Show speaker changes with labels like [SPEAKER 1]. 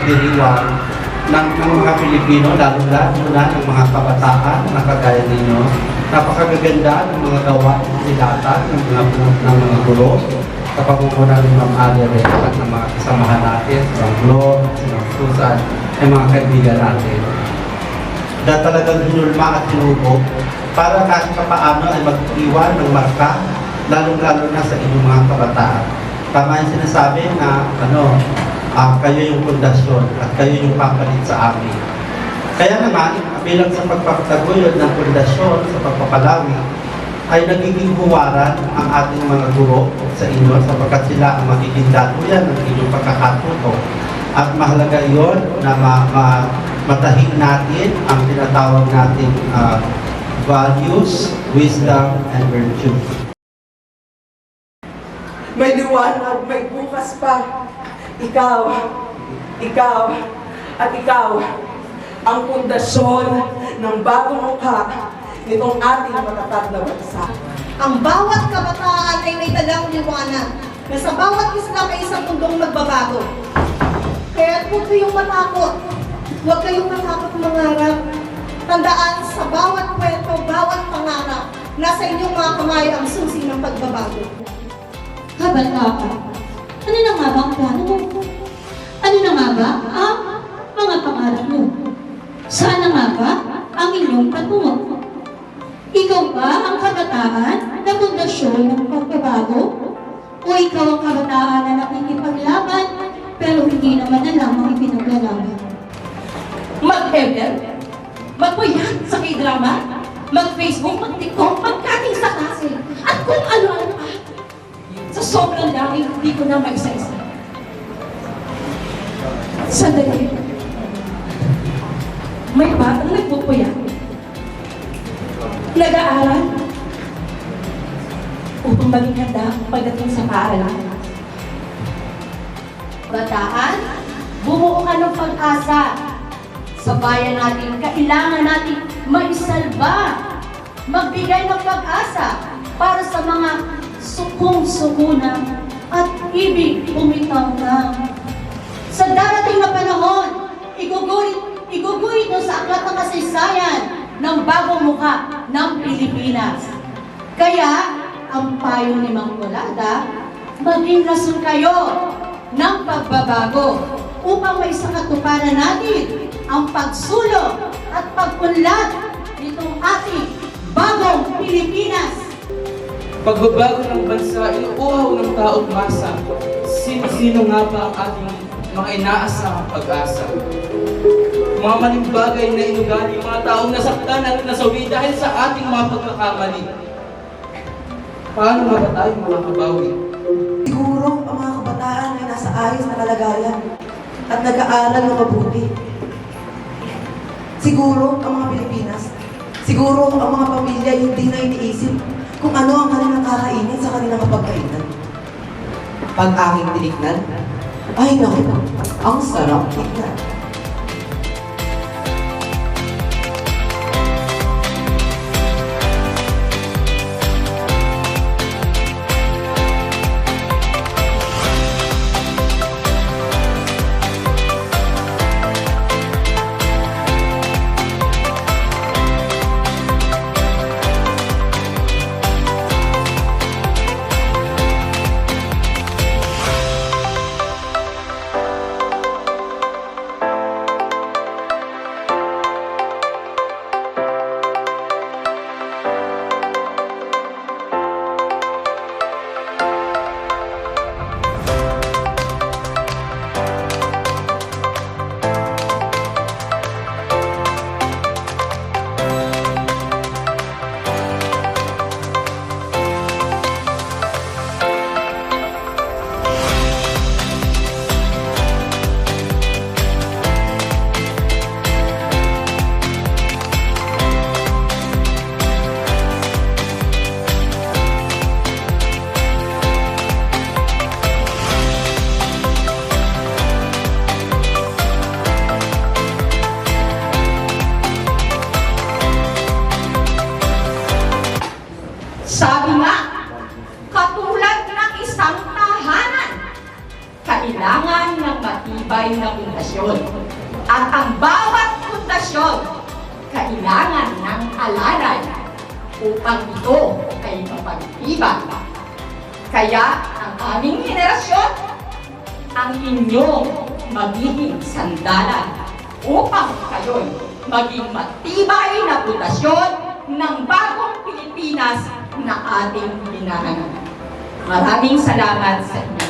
[SPEAKER 1] pagdiriwang ng mga Pilipino, lalo na ng mga kabataan na kagaya ninyo. Napakagaganda ng mga gawa nilata ng mga guro sa pamumuno ng Ma'am Alere at ng mga kasamahan natin, sa Glo, sa Susan, at mga kaibigan natin. Dahil talagang hinulma at hinubog para kahit paano ay mag-iwan ng marka, lalong-lalo na sa inyong mga kabataan. Tama yung sinasabi na kayo yung pundasyon at kayo yung papalit sa amin. Kaya naman, bilang sa pagpapataguyod ng pundasyon sa pagpapalawi, ay nagiging huwaran ang ating mga guro sa inyo sapagkat sila ang magiging daluyan ng inyong pagkakatuto. At mahalaga yon na matahin natin ang tinatawag nating values, wisdom, and virtue.
[SPEAKER 2] May liwanag, may bukas pa. Ikaw, at ikaw, ang pundasyon ng bagong mukha nitong ating matatag na bansa.
[SPEAKER 3] Ang bawat kabataan ay may dalang liwanag na sa bawat isla ay isang mundong magbabago. Kaya huwag kayong matakot. Huwag kayong matakot mangarap. Tandaan sa bawat kwento, bawat pangarap, nasa inyong mga kamay ang susi ng pagbabago.
[SPEAKER 4] Kabataan, ano na nga ba ang plano mo? Ano na nga ba ang mga pangarap mo? Saan na nga ba ang inyong patungo? Ikaw ba ang kabataan na pundasyon ng pagbabago? O ikaw ang kabataan na nakikipaglaban pero hindi naman alam ang ipinaglalaban?
[SPEAKER 5] Mag-ML, magpuyat sa K-drama, mag-Facebook, mag-TikTok, mag-cutting sa klase, at kung ano-ano pa. Sa sobrang dami, hindi ko na maisa-isa. Sandali. May batang nagpupuyat. Nag-aaral upang maging handa pagdating sa paaralan.
[SPEAKER 6] Bataan, bumuo ka ng pag-asa. Sa bayan natin, kailangan natin maisalba, magbigay ng pag-asa para sa mga sukong-sukuna at ibig bumitaw na. Sa darating na panahon, iguguhit nyo sa aklat ng kasaysayan ng bagong mukha ng Pilipinas. Kaya, ang payo ni Mang Colada, maging rason kayo ng pagbabago upang may sakatuparan natin ang pagsulong at pagpunlad nitong ating bagong Pilipinas.
[SPEAKER 7] Pagbabago ng bansa, inuuhaw ng taong masa. Sino-sino nga ba ang ating mga inaasahang pag-asa? Mga maling bagay na inugali, mga taong nasaktan at nasawi dahil sa ating mga pagkakamali. Paano nga ba tayo makakabawi?
[SPEAKER 2] Siguro ang mga kabataan ay nasa ayos na kalagayan at nag-aaral ng mabuti. Siguro ang mga Pilipinas, siguro ang mga pamilya hindi na iniisip kung ano ang kanilang kakainin sa kanilang kapagkainan. Pag aking tinignan, ay naku, ang sarap tignan.
[SPEAKER 5] Sabi nga, katulad ng isang tahanan, kailangan ng matibay matibay na pundasyon. At ang bawat pundasyon kailangan ng alalay upang ito ay mapagtibay. Kaya ang aming henerasyon ang inyong magiging sandalan upang kayo'y maging matibay na pundasyon ng bagong Pilipinas na ating hinahanap. Maraming salamat sa inyo.